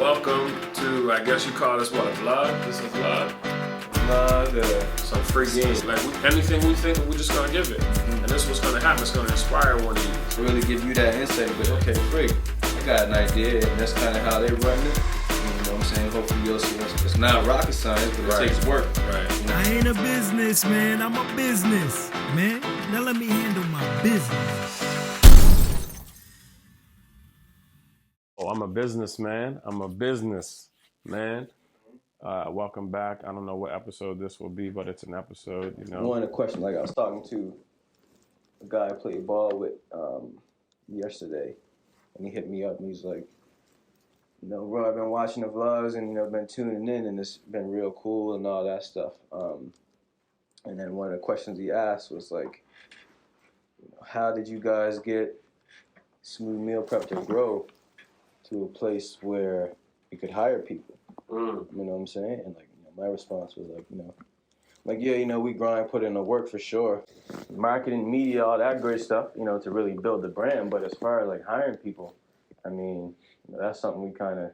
welcome to, I guess you call this what, a vlog? This is a vlog? Vlog, some free games. Like anything we think, we're just gonna give it. And this is what's gonna happen. It's gonna inspire one of you. Really give you that insight, but okay, freak, I got an idea, and that's kind of how they run it. You know what I'm saying? Hopefully you'll see it's not rocket science, but it takes work. Right. You know? I ain't a businessman, I'm a business, man. Now let me handle my business. Oh, I'm a businessman. Welcome back. I don't know what episode this will be, but it's an episode, you know. One of the questions, like I was talking to a guy I played ball with yesterday, and he hit me up and he's like, you know, bro, I've been watching the vlogs and, you know, been tuning in and it's been real cool and all that stuff. And then one of the questions he asked was like, you know, how did you guys get Smooth Meal Prep to grow to a place where you could hire people? You know what I'm saying? And like, you know, my response was like, you know, like, yeah, you know, we grind, put in the work for sure. Marketing, media, all that great stuff, you know, to really build the brand. But as far as like hiring people, I mean, you know, that's something we kind of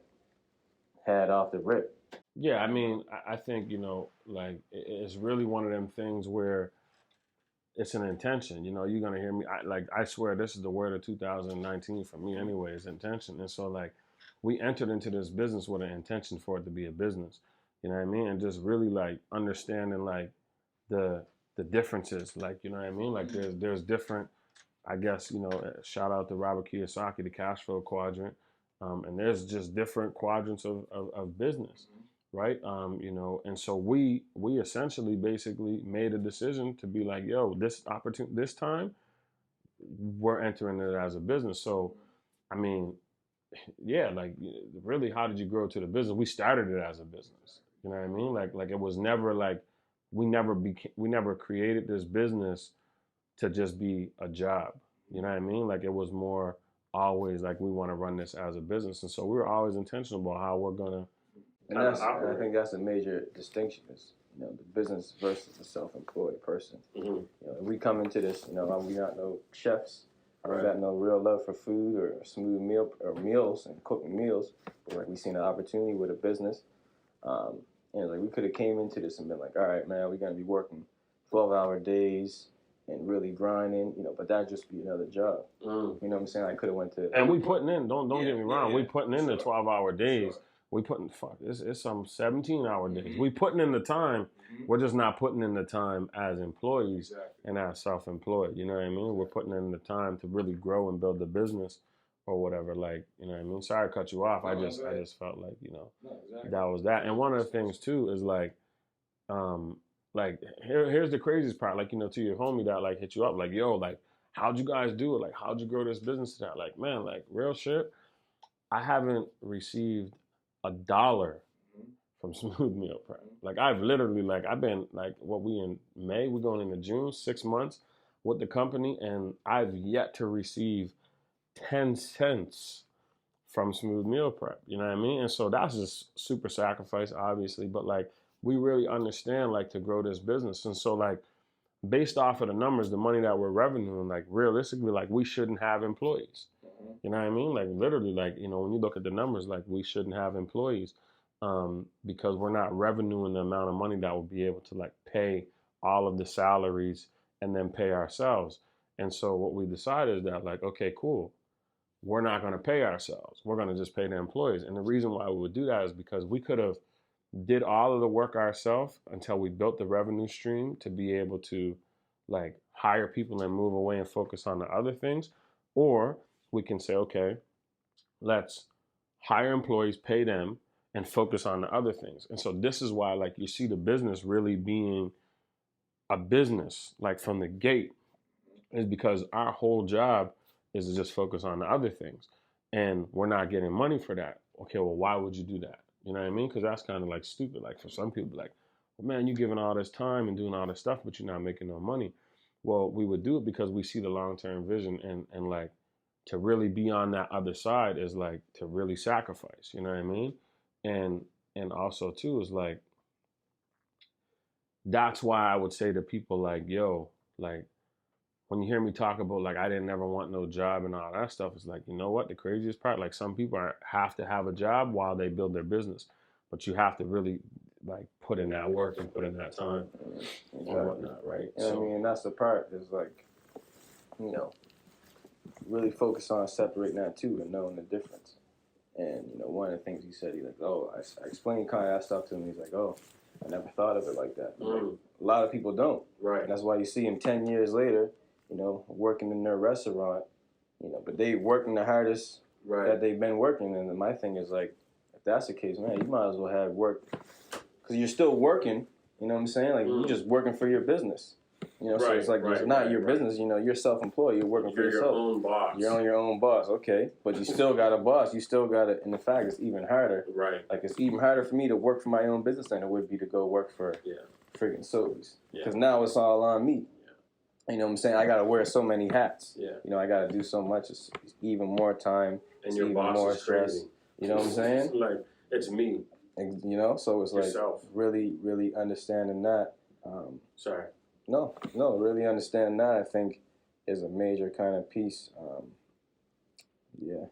had off the rip. Yeah, I mean, I think, you know, like, it's really one of them things where it's an intention. You know, you're going to hear me. I swear this is the word of 2019 for me anyway, is intention. And so, like, we entered into this business with an intention for it to be a business. You know what I mean? And just really, like, understanding, like, the differences. Like, you know what I mean? Like, there's different, I guess, you know, shout out to Robert Kiyosaki, the cash flow quadrant. And there's just different quadrants of business, right? You know, and so we essentially basically made a decision to be like, yo, this opportunity, this time, we're entering it as a business. So, I mean, yeah, like, really, how did you grow to the business? We started it as a business. You know what I mean? Like it was never like, we never created this business to just be a job. You know what I mean? Like, it was more always like, we want to run this as a business. And so we were always intentional about how we're going to. And I think that's a major distinction is, you know, the business versus the self-employed person. You know, we come into this, you know, we not no chefs. We got no real love for food or smooth meal or meals and cooking meals. But like, we seen an opportunity with a business. And like, we could have came into this and been like, all right, man, we're going to be working 12-hour days and really grinding, you know, but that'd just be another job. You know what I'm saying? I could have went to. And we putting in, don't get me wrong, we putting in the 12-hour days. We putting, it's some 17-hour days. We putting in the time. We're just not putting in the time as employees and as self-employed. You know what I mean? We're putting in the time to really grow and build the business or whatever. Like, you know what I mean? Sorry to cut you off. I just felt like, you know, that was that. And one of the things too is like here's the craziest part. Like, you know, to your homie that like hit you up, like, yo, like, how'd you guys do it? Like, how'd you grow this business to that? Like, man, like, real shit. I haven't received $1 from Smooth Meal Prep. Like, I've literally, like, I've been, like, what, we in May, we're going into June, 6 months with the company, and I've yet to receive 10 cents from Smooth Meal Prep. You know what I mean? And so that's just super sacrifice, obviously, but like, we really understand, like, to grow this business. And so, like, based off of the numbers, the money that we're revenuing, like, realistically, like, we shouldn't have employees. You know what I mean? Like, literally, like, you know, when you look at the numbers, like, we shouldn't have employees because we're not revenuing the amount of money that will be able to, like, pay all of the salaries and then pay ourselves. And so what we decided is that, like, okay, cool. We're not going to pay ourselves. We're going to just pay the employees. And the reason why we would do that is because we could have did all of the work ourselves until we built the revenue stream to be able to, like, hire people and move away and focus on the other things. Or we can say, okay, let's hire employees, pay them, and focus on the other things. And so this is why, like, you see the business really being a business, like, from the gate, is because our whole job is to just focus on the other things. And we're not getting money for that. Okay, well, why would you do that? You know what I mean? Because that's kind of, like, stupid. Like, for some people, like, well, man, you're giving all this time and doing all this stuff, but you're not making no money. Well, we would do it because we see the long-term vision and like, to really be on that other side is like to really sacrifice, you know what I mean? And also too is like, that's why I would say to people like, yo, like, when you hear me talk about like I didn't never want no job and all that stuff, it's like, you know what, the craziest part, like some people have to have a job while they build their business, but you have to really like put in that work and put in that time and whatnot, right? And I mean, that's the part is like, you know, really focus on separating that too and knowing the difference. And you know, one of the things he said, he's like, oh, I explained kind of that stuff to him. He's like, oh, I never thought of it like that. Like, a lot of people don't. Right. And that's why you see him 10 years later, you know, working in their restaurant, you know, but they working the hardest that they've been working. And my thing is like, if that's the case, man, you might as well have work because you're still working. You know what I'm saying? Like you're just working for your business. You know, so it's like it's not your business. You know, you're self-employed. You're working for yourself. You're your own boss. You're on your own boss. Okay, but you still got a boss. You still got it. And in fact, it's even harder. Right. Like it's even harder for me to work for my own business than it would be to go work for friggin' Sobeys. Because now it's all on me. You know what I'm saying? I got to wear so many hats. Yeah. You know, I got to do so much. It's even more time. And your even boss more is stress. crazy. You know what I'm saying? Like it's me. And, you know, so it's Yourself. like really, really understanding that. Sorry. No, really understanding that I think is a major kind of piece.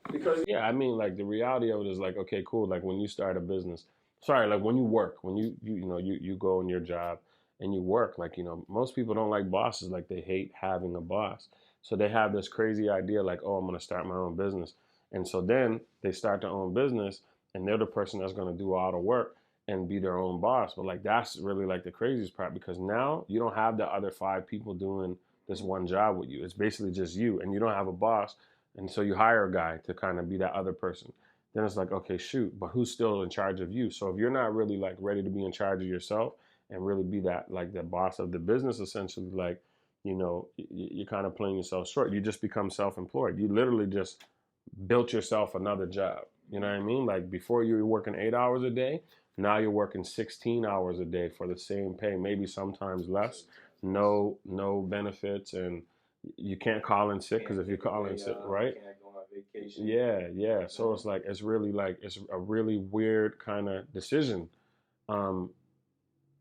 Because I mean, like the reality of it is like, okay, cool. Like when you start a business, like when you work, when you go in your job and you work, like, you know, most people don't like bosses. Like they hate having a boss. So they have this crazy idea like, oh, I'm going to start my own business. And so then they start their own business and they're the person that's going to do all the work and be their own boss. But like, that's really like the craziest part because now you don't have the other 5 people doing this one job with you. It's basically just you and you don't have a boss. And so you hire a guy to kind of be that other person. Then it's like, okay, shoot, but who's still in charge of you? So if you're not really like ready to be in charge of yourself and really be that, like the boss of the business, essentially, like, you know, you're kind of playing yourself short. You just become self-employed. You literally just built yourself another job. You know what I mean? Like before you were working 8 hours a day. Now you're working 16 hours a day for the same pay, maybe sometimes less, no benefits, and you can't call in sick because if you call in sick, right? Can't go on vacation. Yeah. So it's like it's a really weird kind of decision, you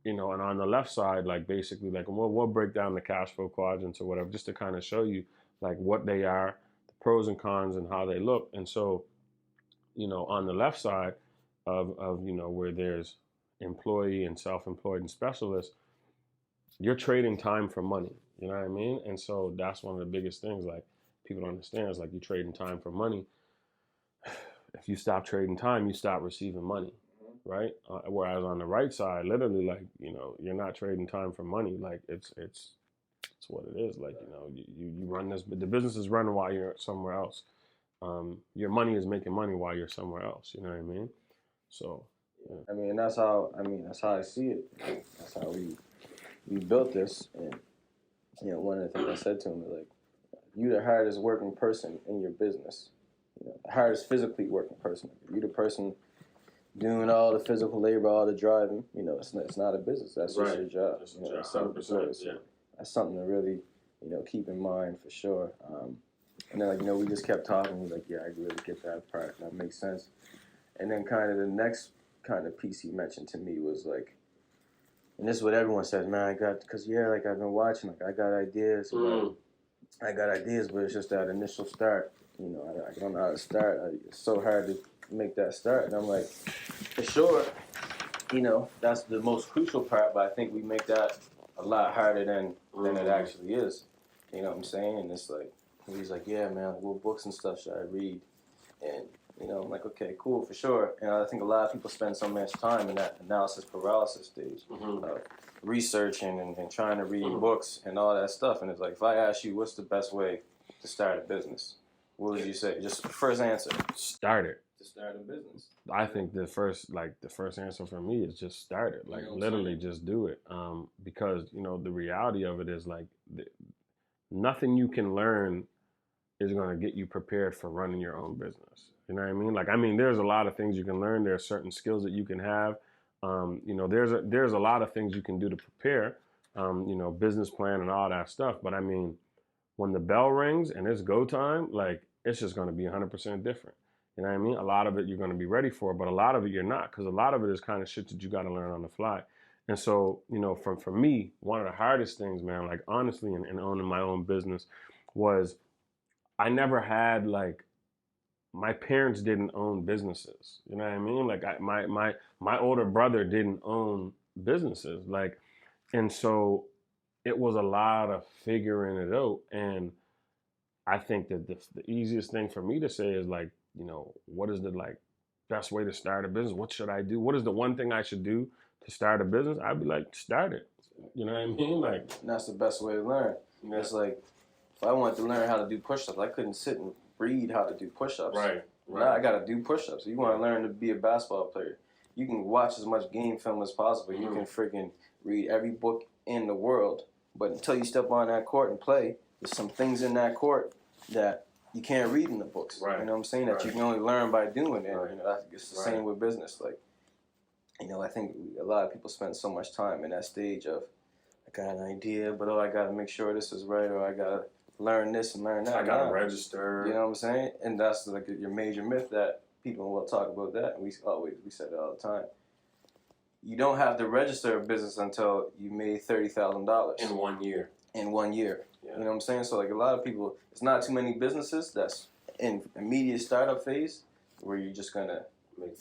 know. And on the left side, like basically, like we'll break down the cash flow quadrants or whatever, just to kind of show you like what they are, the pros and cons, and how they look. And so, you know, on the left side of you know, where there's employee and self-employed and specialist, you're trading time for money. You know what I mean? And so that's one of the biggest things like people don't understand is like you're trading time for money. If you stop trading time, you stop receiving money, right? Whereas on the right side, literally, like, you know, you're not trading time for money. Like it's what it is. Like, you know, you run this, but the business is running while you're somewhere else. Your money is making money while you're somewhere else. You know what I mean? So, yeah. I mean, that's how I see it. That's how we built this. And you know, one of the things I said to him is like, you the hardest working person in your business. You know, the hardest physically working person. You the person doing all the physical labor, all the driving. You know, it's not a business. That's just your job. That's you know, job. 100%, so that's something to really, you know, keep in mind for sure. And then, like, you know, we just kept talking. He's like, yeah, I really get that part. That makes sense. And then kind of the next kind of piece he mentioned to me was like, and this is what everyone says, man, because like I've been watching, like I got ideas, but it's just that initial start. You know, I don't know how to start. It's so hard to make that start. And I'm like, for sure, you know, that's the most crucial part, but I think we make that a lot harder than it actually is. You know what I'm saying? And it's like, he's like, yeah, man, what books and stuff should I read? And, you know, I'm like, okay, cool, for sure. And I think a lot of people spend so much time in that analysis paralysis stage of researching and trying to read books and all that stuff. And it's like, if I ask you what's the best way to start a business, what would you say? Just the first answer. Start it. To start a business. I think the first answer for me is just start it. Like, literally just do it. Because, you know, the reality of it is like nothing you can learn is going to get you prepared for running your own business. You know what I mean? Like, I mean, there's a lot of things you can learn. There are certain skills that you can have. You know, there's a lot of things you can do to prepare, you know, business plan and all that stuff. But I mean, when the bell rings and it's go time, like, it's just going to be 100% different. You know what I mean? A lot of it you're going to be ready for, but a lot of it you're not, because a lot of it is kind of shit that you got to learn on the fly. And so, for me, one of the hardest things, man, like honestly, in owning my own business was I never had like my parents didn't own businesses. You know what I mean? Like my older brother didn't own businesses. Like, and so it was a lot of figuring it out. And I think that the easiest thing for me to say is like, what is the like best way to start a business? What should I do? What is the one thing I should do to start a business? I'd be like, start it. You know what I mean? Like, and that's the best way to learn. Yeah. It's like, if I wanted to learn how to do push-ups, I couldn't sit and read how to do push-ups. Right. Now I got to do push-ups. You want to learn to be a basketball player, you can watch as much game film as possible. You can freaking read every book in the world. But until you step on that court and play, there's some things in that court that you can't read in the books. Right. You know what I'm saying? That you can only learn by doing it. Right. It's the same with business. Like, I think a lot of people spend so much time in that stage of, I got an idea, but I got to make sure this is right, or I got to learn this and learn that. I got to register. You know what I'm saying? And that's like your major myth that people will talk about that. And we said it all the time. You don't have to register a business until you made $30,000 in 1 year. In 1 year. Yeah. You know what I'm saying? So like a lot of people, it's not too many businesses that's in immediate startup phase where you're just gonna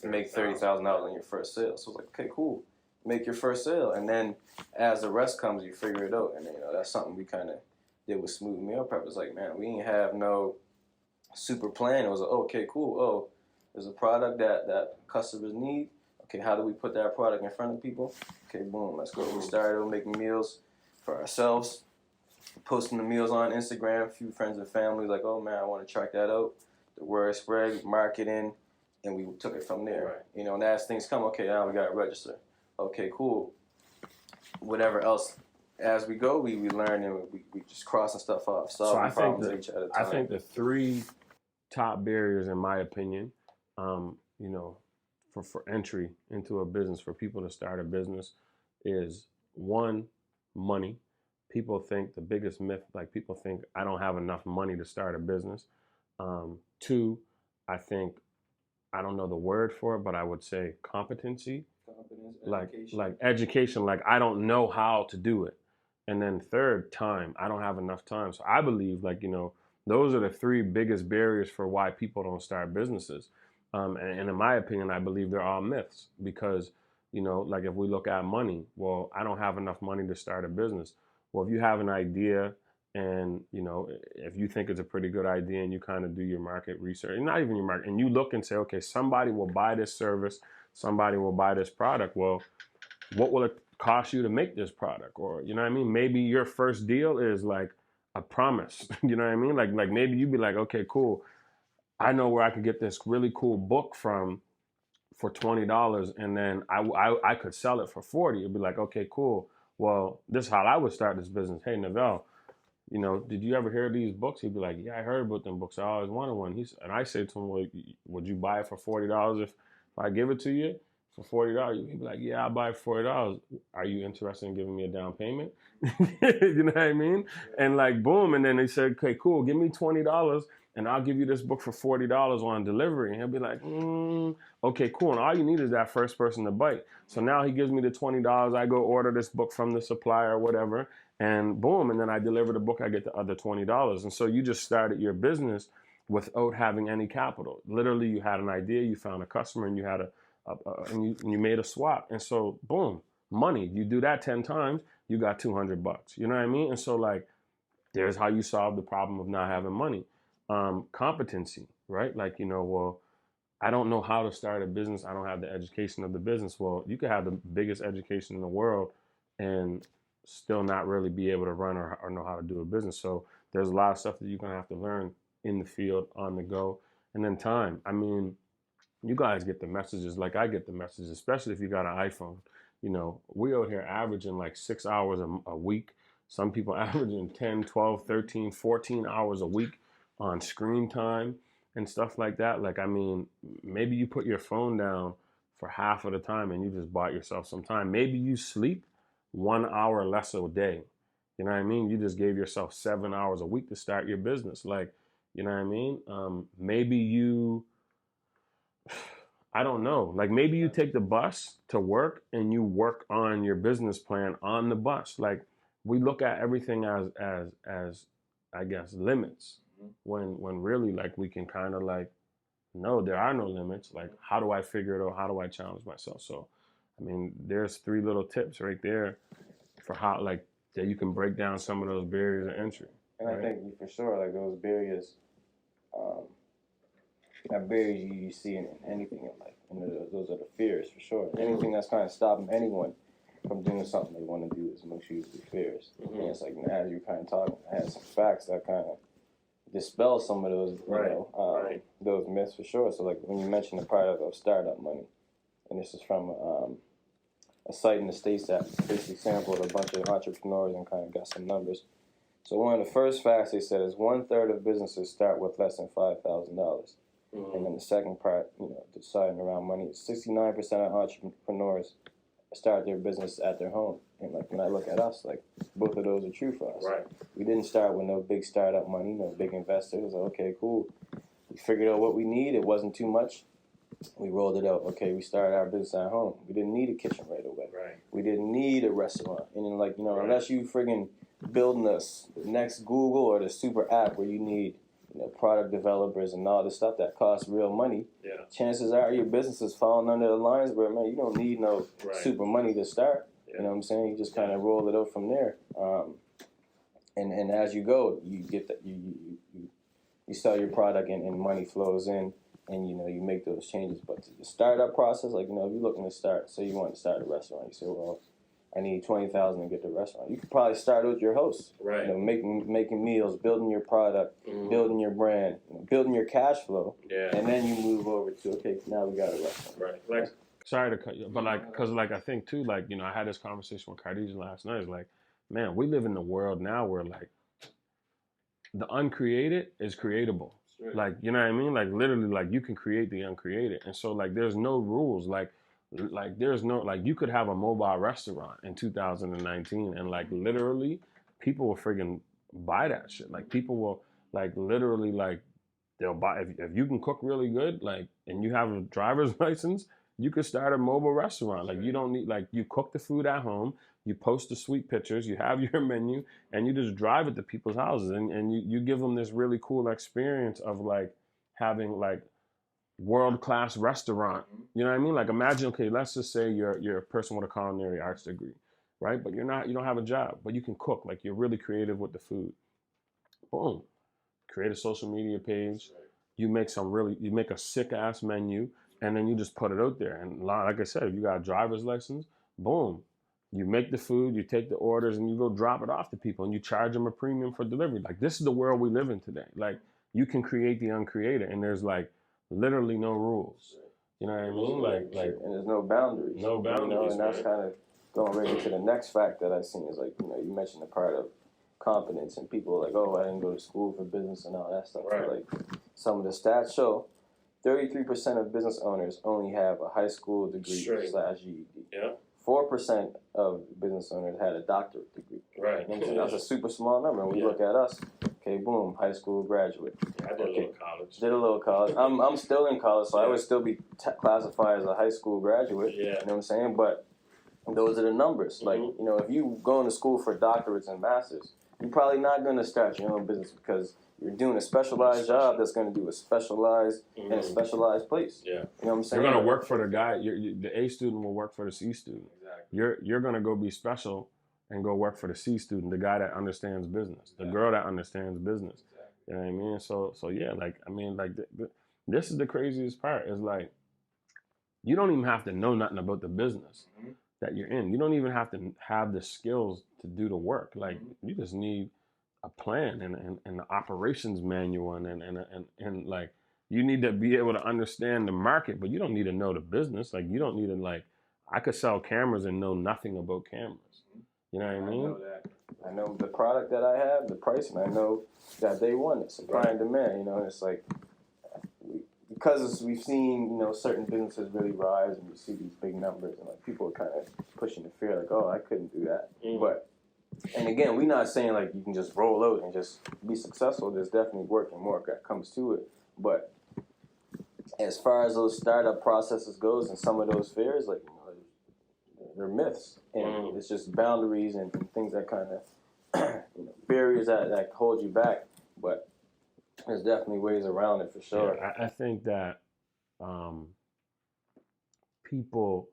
make $30,000 in your first sale. So it's like, okay, cool, make your first sale, and then as the rest comes, you figure it out. And then, that's something we kind of did with Smooth Meal Prep. It's like, man, we didn't have no super plan. It was like, okay, cool. Oh, there's a product that customers need. Okay, how do we put that product in front of people? Okay, boom, let's go. We started making meals for ourselves, posting the meals on Instagram. A few friends and family like, oh man, I want to check that out. The word spread, marketing, and we took it from there. Right. And as things come, okay, now we got to register. Okay, cool. Whatever else, as we go, we learn and we just crossing stuff off, solving problems each at a time. I think the three top barriers, in my opinion, for entry into a business, for people to start a business, is one, money. People think the biggest myth, like people think I don't have enough money to start a business. Two, I think, I don't know the word for it, but I would say competency. Like education, like I don't know how to do it. And then third, time. I don't have enough time. So I believe those are the three biggest barriers for why people don't start businesses. And in my opinion, I believe they're all myths because, like if we look at money, well, I don't have enough money to start a business. Well, if you have an idea and, if you think it's a pretty good idea and you kind of do your market research, not even your market, and you look and say, okay, somebody will buy this service, somebody will buy this product. Well, what will it cost you to make this product? Or, you know what I mean? Maybe your first deal is like a promise, you know what I mean? Like maybe you'd be like, okay, cool. I know where I could get this really cool book from for $20, and then I could sell it for $40. It'd be like, okay, cool. Well, this is how I would start this business. Hey, Nevell, did you ever hear of these books? He'd be like, yeah, I heard about them books. I always wanted one. And I say to him, well, would you buy it for $40 if I give it to you for $40? He'd be like, yeah, I'll buy it for $40. Are you interested in giving me a down payment? You know what I mean? And like, boom. And then they said, okay, cool, give me $20 and I'll give you this book for $40 on delivery. And he'll be like, okay, cool. And all you need is that first person to bite. So now he gives me the $20. I go order this book from the supplier or whatever. And boom. And then I deliver the book. I get the other $20. And so you just started your business without having any capital. Literally, you had an idea, you found a customer, and you had and you made a swap. And so boom, money. You do that 10 times, you got $200. You know what I mean? And so like, there's how you solve the problem of not having money. Competency, right? Like, well, I don't know how to start a business. I don't have the education of the business. Well, you could have the biggest education in the world and still not really be able to run or know how to do a business. So there's a lot of stuff that you're going to have to learn in the field, on the go. And then time. I mean, you guys get the messages like I get the messages, especially if you got an iPhone. We out here averaging like 6 hours a week. Some people averaging 10, 12, 13, 14 hours a week on screen time and stuff like that. Like, I mean, maybe you put your phone down for half of the time and you just bought yourself some time. Maybe you sleep 1 hour less a day. You know what I mean? You just gave yourself 7 hours a week to start your business. Like, you know what I mean? Maybe I don't know. Like maybe you take the bus to work and you work on your business plan on the bus. Like we look at everything as I guess limits when really like we can kind of like no, there are no limits. Like how do I figure it out? How do I challenge myself? So I mean, there's 3 little tips right there for how like that you can break down some of those barriers of entry. And I think for sure, like those barriers, um, that barriers you see in anything in life. And those are the fears for sure. Anything that's kind of stopping anyone from doing something they want to do is most usually fears. And it's like, as you're kind of talking, I had some facts that kind of dispel some of those, those myths for sure. So like when you mentioned the part of startup money, and this is from a site in the States that basically sampled a bunch of entrepreneurs and kind of got some numbers. So one of the first facts they said is 1/3 of businesses start with less than $5,000. And then the second part, deciding around money, 69% of entrepreneurs start their business at their home. And like when I look at us, like both of those are true for us. Right. We didn't start with no big startup money, no big investors. Like, okay, cool. We figured out what we need. It wasn't too much. We rolled it out. Okay, we started our business at home. We didn't need a kitchen right away. Right. We didn't need a restaurant. And then like, unless you friggin' building the next Google or the super app where you need product developers and all this stuff that costs real money, chances are your business is falling under the lines where, man, you don't need no super money to start. You know what I'm saying? You just kind of roll it out from there. And as you go, you get that you sell your product and money flows in, and you make those changes. But the startup process, like if you're looking to start, say you want to start a restaurant, you say, well, I need $20,000 to get the restaurant. You could probably start with your host, making meals, building your product, building your brand, building your cash flow, and then you move over to okay, now we got a restaurant. Right. Like, sorry to cut you, but like, cause like I think too, like I had this conversation with Khadijah last night. It's like, man, we live in a world now where like the uncreated is creatable. Like, you know what I mean? Like literally, like you can create the uncreated, and so like there's no rules. Like there's no like you could have a mobile restaurant in 2019 and like literally people will friggin' buy that shit. Like people will like literally like they'll buy if you can cook really good, like, and you have a driver's license, you could start a mobile restaurant. Like you don't need, like, you cook the food at home, you post the sweet pictures, you have your menu, and you just drive it to people's houses, and you give them this really cool experience of like having like world-class restaurant. You know what I mean? Like imagine, okay, let's just say you're a person with a culinary arts degree, right? But you don't have a job, but you can cook. Like you're really creative with the food. Boom. Create a social media page. You make a sick ass menu, and then you just put it out there. And like I said, if you got a driver's license, boom. You make the food, you take the orders, and you go drop it off to people, and you charge them a premium for delivery. Like this is the world we live in today. Like you can create the uncreated, and there's like literally no rules. You know what I mean? Like, and there's no boundaries. No boundaries. And that's kind of going right into the next fact that I seen is like, you mentioned the part of confidence, and people are like, oh, I didn't go to school for business and all that stuff. Right. But like some of the stats show 33% of business owners only have a high school degree / GED. Yeah. 4% of business owners had a doctorate degree. Right. You know, so that's a super small number. And we look at us, okay, boom, high school graduate. I did a little college. Did a little college. I'm still in college, so I would still be classified as a high school graduate. Yeah. You know what I'm saying? But those are the numbers. Like, if you going to school for doctorates and masters, you're probably not going to start your own business because you're doing a specialized job that's going to do a specialized in a specialized place. Yeah. You know what I'm saying? You're going to work for the guy. The A student will work for the C student. Exactly. You're going to go be special and go work for the C student, the guy that understands business, the girl that understands business. Exactly. You know what I mean? So yeah, like, I mean, like, this is the craziest part is like, you don't even have to know nothing about the business that you're in. You don't even have to have the skills to do the work. Like, you just need a plan and an operations manual and like, you need to be able to understand the market, but you don't need to know the business. Like, you don't need to, like, I could sell cameras and know nothing about cameras. You know what I mean? I know that. I know the product that I have, the price, and I know that day one, it's supply and demand. You know, and it's like, because we've seen, certain businesses really rise and you see these big numbers and like people are kind of pushing the fear, like, oh, I couldn't do that. But, and again, we're not saying like you can just roll out and just be successful. There's definitely work and more that comes to it. But as far as those startup processes goes, and some of those fears, like they're myths, and it's just boundaries and things that kind of barriers that hold you back. But there's definitely ways around it for sure. Yeah, I think that people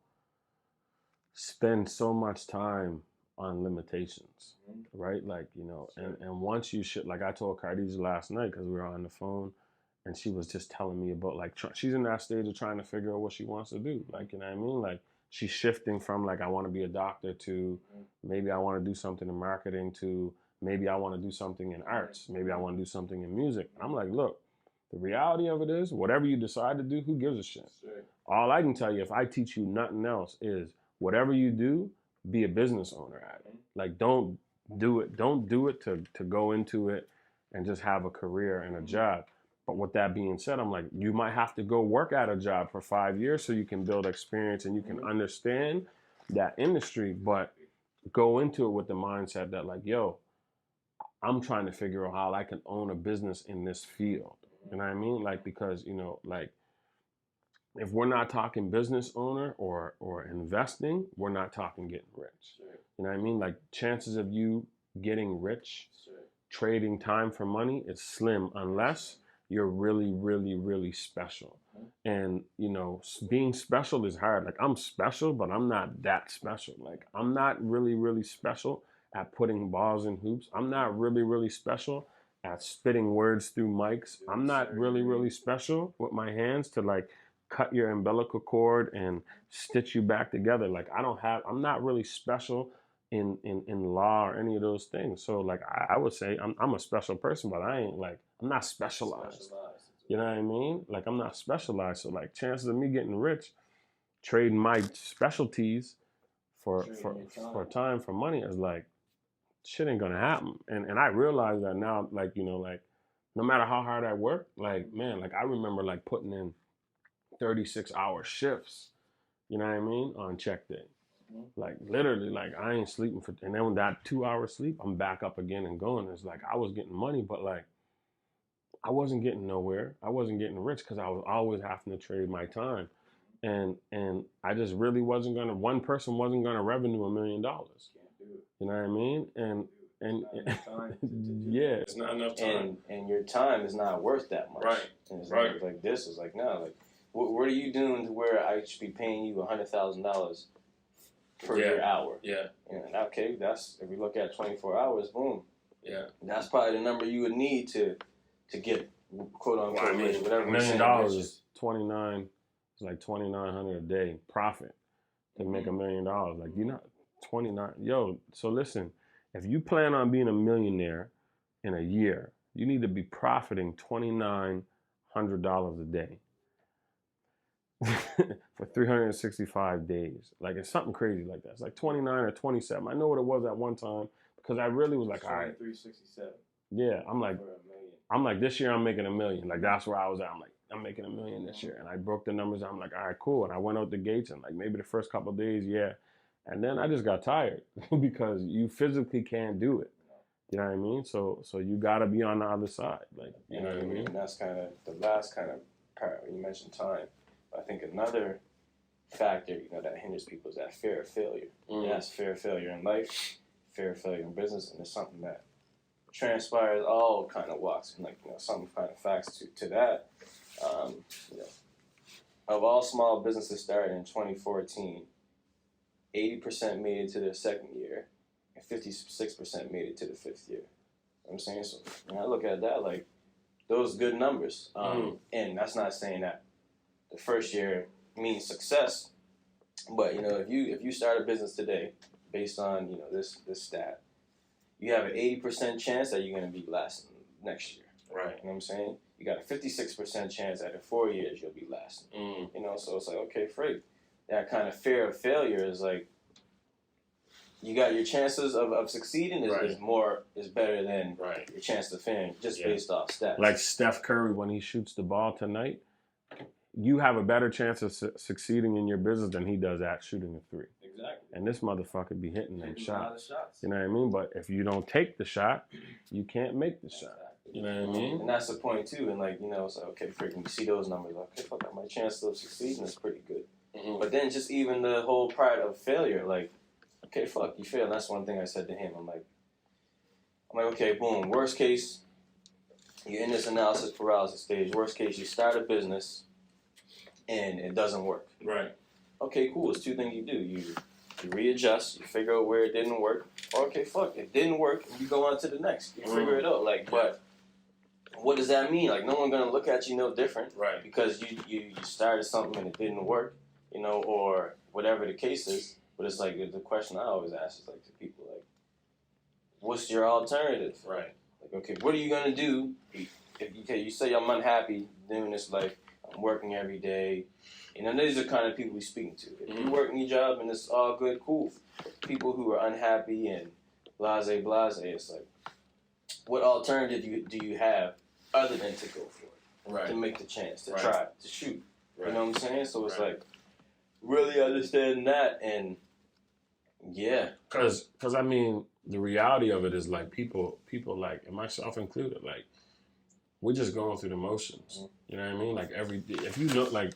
spend so much time on limitations, right? Like, and once you should, like I told Khadija last night because we were on the phone, and she was just telling me about like she's in that stage of trying to figure out what she wants to do. Like, you know what I mean? Like she's shifting from like I want to be a doctor to maybe I want to do something in marketing to maybe I want to do something in arts. Maybe I want to do something in music. I'm like, look, the reality of it is whatever you decide to do, who gives a shit? All I can tell you, if I teach you nothing else, is whatever you do, be a business owner at it. Like don't do it to go into it and just have a career and a job. But with that being said, I'm like, you might have to go work at a job for 5 years so you can build experience and you can understand that industry, but go into it with the mindset that like, yo, I'm trying to figure out how I can own a business in this field. You know what I mean? Like, because, like if we're not talking business owner or investing, we're not talking getting rich. You know what I mean? Like chances of you getting rich, trading time for money is slim unless you're really, really, really special. And, being special is hard. Like I'm special, but I'm not that special. Like I'm not really, really special at putting balls in hoops. I'm not really, really special at spitting words through mics. I'm not really, really special with my hands to like cut your umbilical cord and stitch you back together. Like I'm not really special in law or any of those things. So like I would say I'm a special person, but I'm not specialized. You know what I mean? Like I'm not specialized. So like chances of me getting rich, trading my specialties for time for money is like shit ain't gonna happen. And I realize that now, like, like no matter how hard I work, like man, like I remember like putting in 36-hour shifts, you know what I mean, on check day. Like literally, like I ain't sleeping and then when that 2 hour sleep, I'm back up again and going. It's like I was getting money, but like I wasn't getting nowhere. I wasn't getting rich because I was always having to trade my time. And I just really one person wasn't gonna revenue $1 million. You know what I mean? And yeah, it's not enough time. And your time is not worth that much. Right. And it's like this is like no, like what are you doing to where I should be paying you $100,000 per your hour? Yeah. And okay, that's if we look at 24 hours, boom. Yeah. That's probably the number you would need to get quote unquote rich, whatever. $1 million is 29. It's like 2,900 a day profit to make $1 million. Like you're not 29. Yo, so listen, if you plan on being a millionaire in a year, you need to be profiting $2,900 a day for 365 days. Like it's something crazy like that. It's like 29 or 27. I know what it was at one time because I really was like, all right. 367. Yeah, I'm like this year I'm making $1 million. Like that's where I was at. I'm like, I'm making $1 million this year. And I broke the numbers. I'm like, all right, cool. And I went out the gates and like maybe the first couple of days, yeah. And then I just got tired because you physically can't do it. You know what I mean? So you got to be on the other side. Like, you know what I mean? And that's kind of the last kind of part when you mentioned time. I think another factor, that hinders people is that fear of failure. And that's fear of failure in life, fear of failure in business, and it's something that transpires all kind of walks. And some kind of facts to that. Of all small businesses started in 2014, 80% made it to their second year, and 56% made it to the fifth year. You know what I'm saying? So when I look at that, like, those good numbers. And that's not saying that the first year means success, but if you start a business today based on this stat, you have an 80% chance that you're going to be lasting next year. Right. You know what I'm saying? You got a 56% chance that in 4 years you'll be lasting. So it's like, okay, Frank, that kind of fear of failure is like, you got your chances of succeeding is better than your chance of failing just based off stats. Like Steph Curry, when he shoots the ball tonight, you have a better chance of succeeding in your business than he does at shooting a three. Exactly. And this motherfucker be hitting them shots. Shots. You know what I mean? But if you don't take the shot, you can't make the shot. You know what I mean? And that's the point too. And like, you know, it's like, okay, freaking, you see those numbers, like, okay, fuck, my chance of succeeding is pretty good. Mm-hmm. But then just even the whole part of failure, like, okay, fuck, you failed. That's one thing I said to him. I'm like, okay, boom. Worst case, you're in this analysis paralysis stage. Worst case, you start a business and it doesn't work. Right. Okay, cool. It's two things you do. You readjust. You figure out where it didn't work. Or, okay, fuck, it didn't work. You go on to the next. You figure it out. Like, but what does that mean? Like, no one's gonna look at you no different, Right? Because you started something and it didn't work, you know, or whatever the case is. But it's like the question I always ask is like to people, like, what's your alternative? Right. Like, okay, what are you gonna do? If you say I'm unhappy doing this, like I'm working every day. You know, these are the kind of people we're speaking to. If you work in your job and it's all good, cool. People who are unhappy and blase, it's like, what alternative do you have other than to go for it? Right. To make the chance, to Right. try, to shoot. Right. You know what I'm saying? So it's Right. like, really understanding that, and yeah. Because I mean, the reality of it is like people like, and myself included, like, we're just going through the motions. Mm-hmm. You know what I mean? Like every day, if you look, like,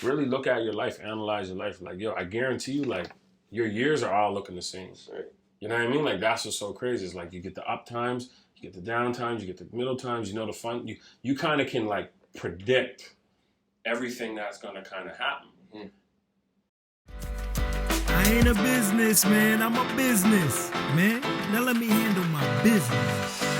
really look at your life, analyze your life, like, yo, I guarantee you, like, your years are all looking the same. Right. You know what I mean? Like, that's what's so crazy. It's like you get the up times, you get the down times, you get the middle times, you know, the fun. You kind of can, like, predict everything that's going to kind of happen. I ain't a businessman, I'm a business, man. Now let me handle my business.